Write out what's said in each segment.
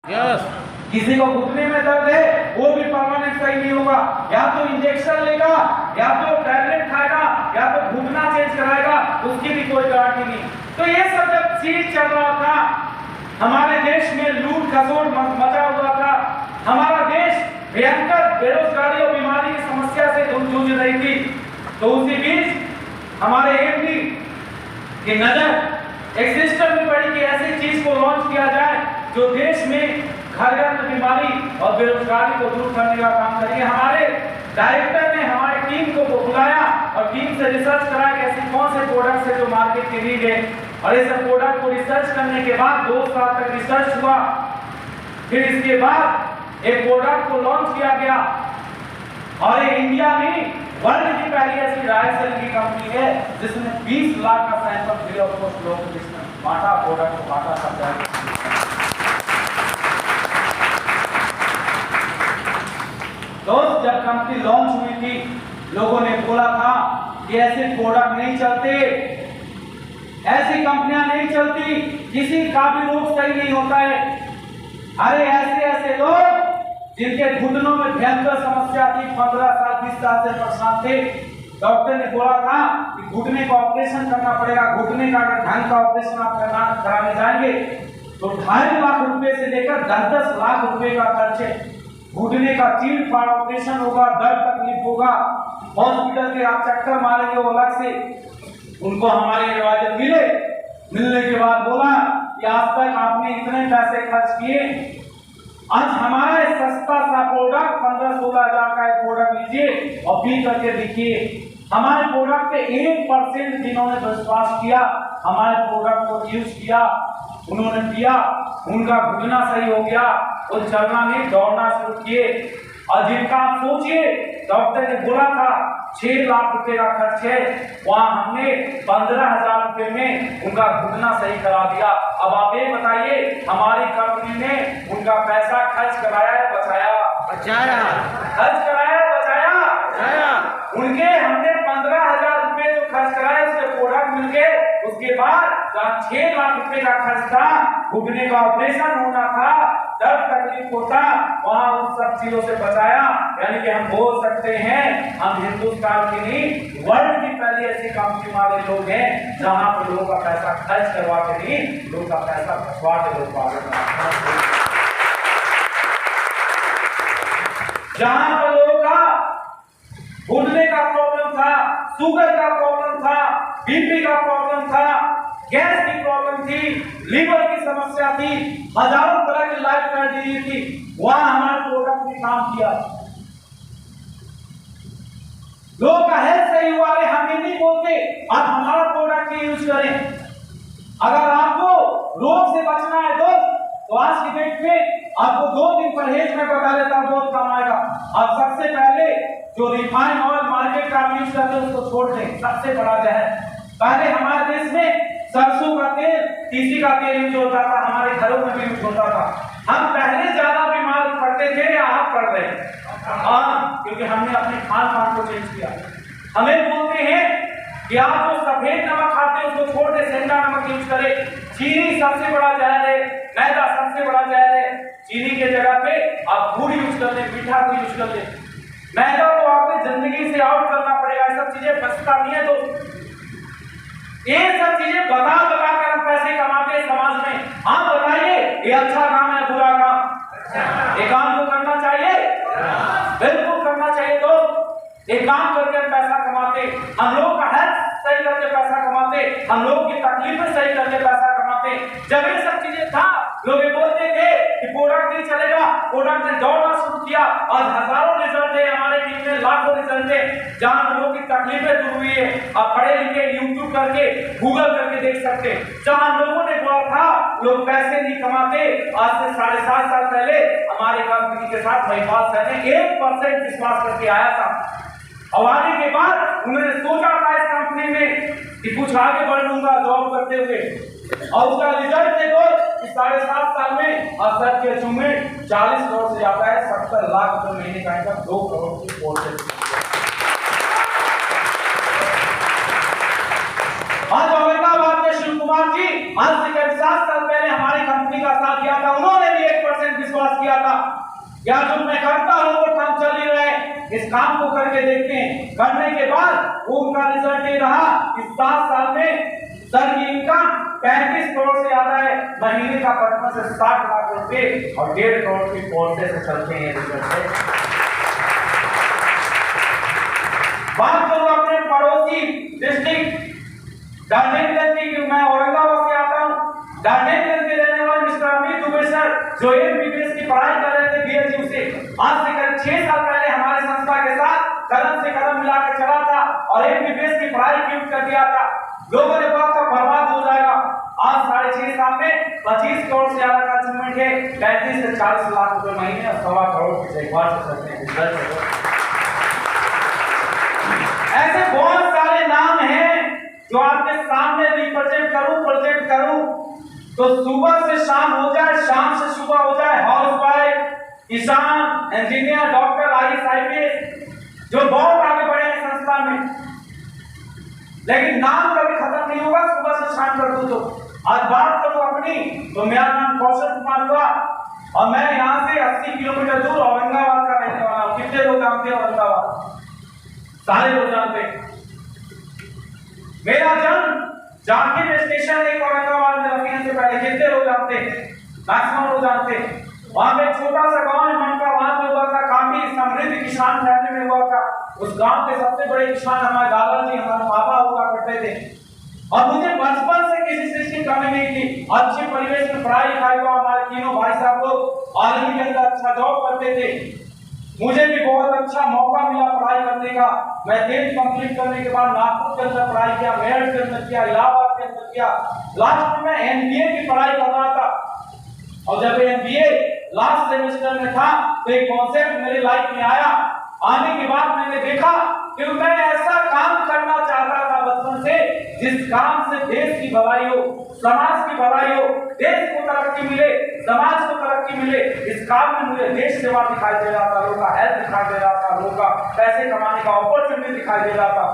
Yes. किसी को घुटने में दर्द है वो भी परमानेंट सही नहीं होगा, या तो इंजेक्शन लेगा या तो टैबलेट खाएगा या तो घुटना चेंज कराएगा, उसकी भी कोई गारंटी नहीं। तो ये सब जब चीज चल रहा था, हमारे देश में लूट खसोट मचा हुआ था, हमारा देश भयंकर बेरोजगारी और बीमारी की समस्या से जूझ रही थी, तो उसी बीच हमारे एमडी की नजर एक सिस्टम में पड़ी कि ऐसी चीज को लॉन्च किया जाए जो देश में घर बीमारी और बेरोजगारी को दूर करने का काम करेंगे। हमारे डायरेक्टर ने हमारी टीम को बुलाया और टीम से रिसर्च करा कि ऐसे कौन से प्रोडक्ट्स है जो मार्केट की नीड है, और इस प्रोडक्ट को रिसर्च करने के बाद 2 साल तक रिसर्च हुआ, फिर इसके बाद एक प्रोडक्ट को लॉन्च किया गया, और ये इंडिया में वर्ल्ड की पहली ऐसी रायसेल की कंपनी है जिसने 20 लाख का सैंपल फ्री ऑफ कॉस्ट लोगों को जिसने बांटा, प्रोडक्ट को बांटा सब। दोस्त, जब कंपनी लॉन्च हुई थी लोगों ने बोला था कि ऐसे प्रोडक्ट नहीं चलते, ऐसी कंपनियां नहीं चलती, किसी का भी रोग सही नहीं होता है। अरे ऐसे ऐसे लोग जिनके घुटनों में भयंकर समस्या थी, 15 साल 20 साल से परेशान थे, डॉक्टर ने बोला था कि घुटने का ऑपरेशन करना पड़ेगा, घुटने का अगर ढंग का ऑपरेशन आप कराने जाएंगे तो 2.5 लाख रुपए से लेकर 10-10 लाख रुपए का खर्च है। घुटने का चीड़ फाड़ ऑपरेशन होगा, दर्द तकलीफ होगा, हॉस्पिटल के आप चक्कर मारेंगे वो अलग से। उनको हमारे एडवाइजर मिलने के बाद बोला कि आज तक आपने इतने पैसे खर्च किए, आज हमारा सस्ता सा प्रोडक्ट 15-16 हजार का एक प्रोडक्ट लीजिए और पी करके देखिए। हमारे प्रोडक्ट पे 1% जिन्होंने विश्वास किया, हमारे प्रोडक्ट को यूज किया, उन्होंने पिया, उनका घुटना सही हो गया, वो चलना नहीं दौड़ना शुरू किए। और जिनका आप सोचिए डॉक्टर ने बोला था 6 लाख रुपए का खर्च है, वहां हमने 15,000 रुपए में उनका घुटना सही करा दिया। अब आप ये बताइए हमारी कंपनी ने उनका पैसा खर्च कराया है बचाया? खर्च कराया बचाया? उनके हमने 15,000 रुपए जो खर्च कराए उसके प्रोडक्ट मिल गए, उसके बाद 6 लाख रुपए का खर्च था, घुटने का ऑपरेशन होना था, दर्द तकलीफ होता, वहां उन सब चीजों से बचाया। यानी कि हम बोल सकते हैं हम हिंदुस्तान की नहीं वर्ल्ड की पहली ऐसी कंपनी वाले लोग हैं जहां पर लोगों का पैसा खर्च करवा के नहीं, लोगों का पैसा बचवा के लोग जहां पर लोगों का घुटने का प्रॉब्लम था, शुगर का प्रॉब्लम था, बीपी का प्रॉब्लम था, गैस की प्रॉब्लम थी, लीवर की समस्या थी, हजारों तरह की लाइफस्टाइल डिजीज थी, वहां हमारे प्रोडक्ट ने काम किया, लोगों का हेल्थ सही हुआ। हम ये नहीं बोलते आप हमारा प्रोडक्ट ही यूज करें। अगर आपको रोग से बचना है तो आज की डेट में आपको 2 दिन परहेज में बता देता हूं, बहुत काम आएगा। आप सबसे पहले जो रिफाइंड ऑयल मार्केट का यूज करते हैं उसको छोड़ दें, सबसे बड़ा जहर। पहले हमारे देश में सरसों का तेल, तीसी का तेल यूज होता था, हमारे घरों में भी यूज होता था। हम पहले ज्यादा बीमार पड़ते थे या आप पड़ रहे हैं? हाँ, क्योंकि हमने अपने खान पान को चेंज किया। हमें बोलते हैं कि आप जो सफेद नमक खाते हैं उसको छोड़ दे, सेंधा नमक यूज करें। चीनी सबसे बड़ा जहर है, मैदा सबसे बड़ा जहर है। चीनी के जगह पे आप गुड़ यूज कर ले, मीठा गुड़ यूज कर ले। मैदा को आपको जिंदगी से आउट करना पड़ेगा, ये सब चीजें बचता नहीं है। तो ये सब चीजें बता कर हम पैसे कमाते हैं समाज में। आप बताइए ये अच्छा काम है बुरा काम? ये काम तो करना चाहिए, बिल्कुल करना चाहिए। तो एक काम करके हम पैसा कमाते, हम लोग का हेल्थ सही करके पैसा कमाते, हम लोग की तकलीफें सही करके पैसा कमाते। जब ये सब चीजें था लोग ये बोलते थे कि प्रोडक्ट नहीं चलेगा, प्रोडक्ट ने दौड़ना शुरू किया और हजारों रिजल्ट है, हमारे टीम में लाखों रिजल्ट है जहां लोगों की तकलीफें दूर हुई है। आप पढ़े लिखे यूट्यूब करके गूगल करके देख सकते, जहां लोगों ने बोला था लोग पैसे नहीं कमाते, आज से 7.5 साल पहले हमारे कंपनी के साथ महिपाल सर ने 1% विश्वास करके आया था। और आने के बाद उन्होंने सोचा था इस कंपनी में कि कुछ आगे बढ़ लूंगा जॉब करते हुए, और उसका रिजल्ट देखो कि 7.5 साल में अब सर के थ्रू में 40 करोड़ से ज्यादा है, 70 लाख रुपए महीने का इनकम, 2 करोड़ की पोर्टल। आज औरंगाबाद में शिव कुमार जी आज से 7 साल पहले हमारी कंपनी का साथ दिया था, उन्होंने भी 1% था, या जो मैं करता हूँ वो काम चल ही रहे, इस काम को करके देखते हैं। करने के बाद उनका रिजल्ट ये रहा कि 7 साल में सर की इनकम 35 करोड़ से ज्यादा है, महीने का पटना से 60 लाख रुपए और 1.5 करोड़ की पॉलिसी से चलते हैं रिजल्ट से। बात करूं अपने पड़ोसी डिस्ट्रिक्ट डार्जिलिंग की, मैं औरंगाबाद से आता हूं। डार्जिलिंग के रहने वाले मिस्टर अमित दुबे सर जो एमबीबीएस की पढ़ाई कर रहे थे बीएचयू से, आज से करीब 6 साल पहले हमारे संस्था के साथ कदम से कदम मिलाकर चला था और एमबीबीएस की पढ़ाई क्विट कर दिया था। लोगों ने कहा था बर्बाद हो जाएगा। आज 6.5 साल में 25 करोड़ से ज्यादा का अचीवमेंट है, 35 से 40 लाख रुपए महीने और 1.25 करोड़ की देखभाल कर सकते हैं। ऐसे बहुत सारे नाम हैं जो आपके सामने रिप्रेजेंट प्रोजेक्ट करूं तो सुबह से शाम हो जाए, शाम से सुबह हो जाए, हाउस वाइफ, किसान, इंजीनियर, डॉक्टर, आईएएस, आईपीएस जो बहुत आगे बढ़े हैं संस्था में, लेकिन नाम कभी खत्म नहीं होगा। सुबह से शाम कर दूं तो आज बात करूं अपनी, तो मेरा नाम कौशल कुमार हुआ और मैं यहाँ से 80 किलोमीटर दूर औरंगाबाद का रहने वाला हूँ। कितने लोग जानते हैं औरंगाबाद? सारे लोग जानते हैं। मेरा जन्म जाकिर स्टेशन एक औरंगाबाद में रखने से पहले, कितने लोग जानते हैं? मैक्सिमम लोग जानते हैं। वहां पे छोटा सा गांव है मनका, वहां पे हुआ था, काफी समृद्ध किसान फैमिली में हुआ था। उस गांव के सबसे बड़े किसान हमारे दादाजी, हमारे पापा हुआ करते थे और मुझे बचपन से किसी चीज की कमी नहीं थी। अच्छे परिवेश में पढ़ाई लिखाई हुआ, हमारे तीनों भाई साहब लोग आर्मी के अंदर अच्छा जॉब करते थे। मुझे भी बहुत अच्छा मौका मिला पढ़ाई करने का। मैं 10th कंप्लीट करने के बाद नागपुर के अंदर पढ़ाई किया, मेरठ के अंदर किया, इलाहाबाद के अंदर किया। लास्ट में मैं एमबीए की पढ़ाई कर रहा था और जब एमबीए लास्ट सेमेस्टर में था तो एक कॉन्सेप्ट मेरे लाइफ में आया। आने के बाद मैंने देखा कि मैं ऐसा काम करना चाहता था बचपन से जिस काम से देश की भलाई हो, समाज की भलाई हो, देश को तरक्की मिले, समाज को तरक्की मिले। इस काम में मुझे देश सेवा दिखाई दे रहा था, लोगों का हेल्प दिखाई दे रहा था, लोगों का पैसे कमाने का अपॉर्चुनिटी दिखाई दे रहा था।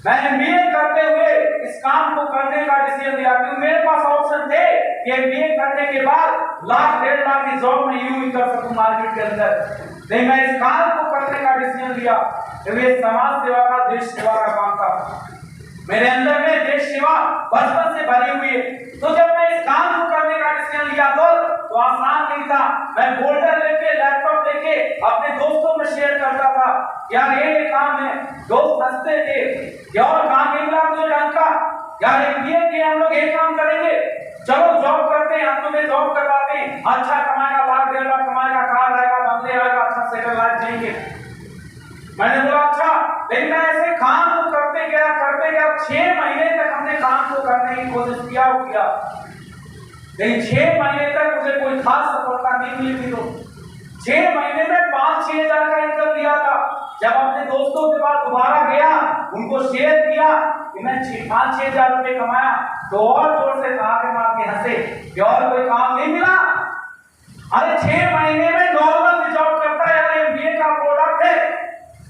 मैं एमबीए करते हुए इस काम को करने का डिसीजन लिया क्योंकि मेरे पास ऑप्शन थे कि एमबीए करने के बाद लाख 1.5 लाख की जॉब में यूं ही कर सकूं मार्केट के अंदर। नहीं, मैं इस काम को करने का डिसीजन लिया क्योंकि ये समाज सेवा का, देश सेवा का काम था। मेरे अंदर में देश सेवा बचपन से भरी हुई है। तो जब मैं इस काम को करने का डिसीजन लिया तो आसान नहीं था। मैं फोल्डर लेके, लैपटॉप लेके अपने दोस्तों में शेयर करता था, यार ये काम है। दोस्त हंसते थे, क्या और काम नहीं मिला तुझे ढंग का, यार एमबीए किए हम लोग ये काम करेंगे, चलो जॉब करते हैं, हम तुम्हें जॉब करवाते हैं, अच्छा कमाएगा, लाख 1.5 लाख कमाएगा, कार आएगा, बंगले आएगा, अच्छा सेटल लाइफ जिएंगे। मैंने बोला अच्छा, लेकिन मैं ऐसे काम को करते गया 6 महीने तक हमने काम को करने की कोशिश किया, लेकिन 6 महीने तक मुझे कोई खास सफलता नहीं मिली थी। तो 6 महीने में 5-6 हजार का इनकम दिया था। जब अपने दोस्तों के पास दोबारा गया, उनको शेयर किया कि मैं 5-6 हजार रुपए कमाया, तो और जोर से ताके मार के हंसे कि और कोई काम नहीं मिला। अरे 6 महीने में नॉर्मल जॉब करता है यार, एमबीए का प्रोडक्ट है,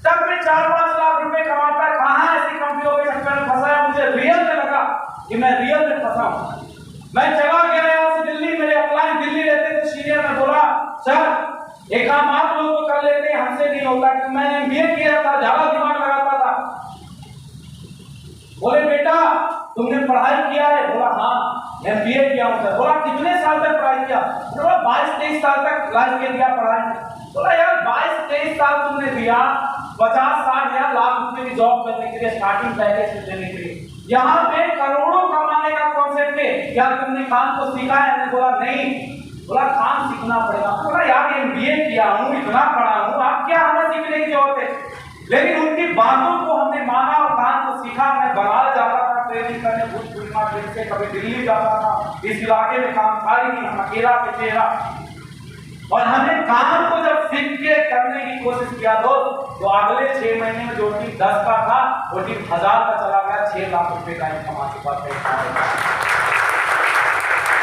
तब भी 4-5 लाख रुपए कमाता है। कहाँ ऐसी कंपनियों के चक्कर में फंसा है? मुझे रियल में लगा कि मैं रियल में फंसा हूं। मैं चला गया यहाँ से दिल्ली, मेरे अपलाइन दिल्ली रहते थे सीनियर, में बोला सर एक काम आप लोग तो कर लेते हैं, हमसे नहीं होता कि मैं एमबीए किया था, ज्यादा दिमाग लगाता था। बोले बेटा तुमने पढ़ाई किया है? बोला हाँ एमबीए किया हूं सर। बोला कितने साल तक पढ़ाई किया? बोला 22-23 साल तक लाइफ के दिया पढ़ाई। बोला यार 22-23 साल तुमने दिया, 50-60 लाख रुपए की जॉब करने के लिए, स्टार्टिंग पैकेज देने के लिए, यहाँ पे करोड़ों कमाने का कॉन्सेप्ट है, क्या तुमने काम को सीखा है? मैंने बोला नहीं। बोला काम सीखना पड़ेगा। बोला यार एमबीए किया हूँ, इतना पढ़ा हूँ, आप क्या हमें सीखने की जरूरत है? लेकिन उनकी बातों को हमने माना और काम को सीखा। मैं बनारस जाता था ट्रेनिंग करने, भूत पूर्णिमा दिन से, कभी दिल्ली जाता था, इस इलाके में काम था ही नहीं, हम अकेला पे चेहरा। और हमने काम को जब सीख के करने की कोशिश किया तो अगले 6 महीने में जो टीम 10 का था वो टीम 1000 का चला गया, 6 लाख रुपए का इनकम आके पास।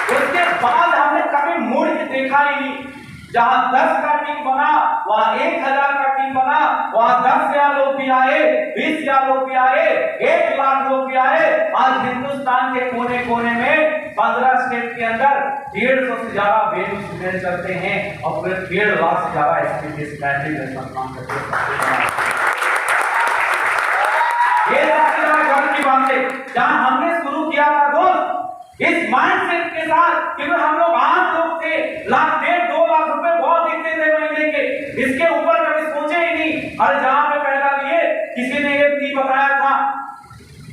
उसके बाद हमने कभी मुड़ के देखा ही नहीं। जहां 10 का टीम बना वहां 1000 का टीम बना, वहां 10,000 लोग भी आए, 20,000 लोग भी आए, 1 लाख लोग भी आए। आज हिंदुस्तान के कोने कोने में 15 स्टेट के अंदर 150 से ज्यादा वेन्यू स्टूडेंट करते हैं और पूरे 1.5 लाख से ज्यादा एसपीपीएस कैंडिडेट सम्मान करते हैं। ये सबसे ज्यादा गर्व की बात है। जहां हमने शुरू किया था दोस्त इस माइंडसेट के साथ कि हम लोग आम लोग थे, 1.5-2 लाख रुपए बहुत दिखते थे महीने के, इसके ऊपर कभी सोचे ही नहीं। और जहां पे पहला लिए किसी ने ये नहीं बताया था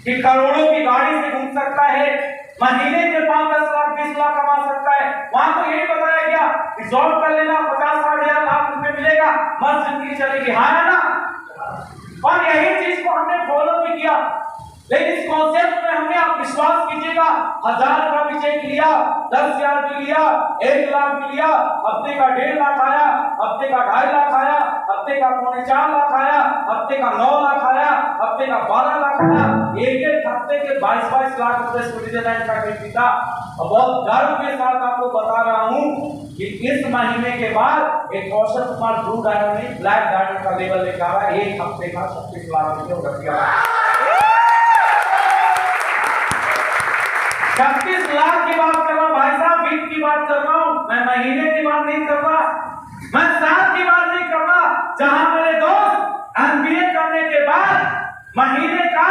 कि करोड़ों की गाड़ी से घूम सकता है, महीने के 5-10 लाख 20 लाख कमा सकता है, वहां तो यही बताया गया कि जॉब कर लेना 50-60 हजार लाख रुपए मिलेगा, मस्त जिंदगी चलेगी। हाँ है ना? और यही चीज को हमने फॉलो भी किया। लेकिन इस कॉन्सेप्ट में हमने, आप विश्वास कीजिएगा, 1000 का भी चेक लिया, 10,000 भी लिया, 1 लाख भी लिया, हफ्ते का 1.5 लाख आया, हफ्ते का 2.5 लाख आया, हफ्ते का 3.25 लाख आया, हफ्ते का 9 लाख आया, हफ्ते का 12 लाख आया, एक हफ्ते के 22-22 लाख रुपए स्विट्जरलैंड का खरीदी था। और बहुत गर्व के साथ आपको बता रहा हूं कि इस महीने के बाद एक Kaushal Kumar blue diamond black diamond का लेवल लेकर आया, एक हफ्ते का 36 लाख रुपए रख दिया। 36 लाख की बात कर रहा हूं भाई साहब, वीक की बात कर रहा हूं, मैं महीने की बात नहीं कर रहा, मैं साल की बात नहीं कर रहा। जहां मेरे दोस्त एमबीए करने के बाद महीने का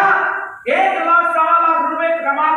1 लाख 1.25 लाख रुपए कमा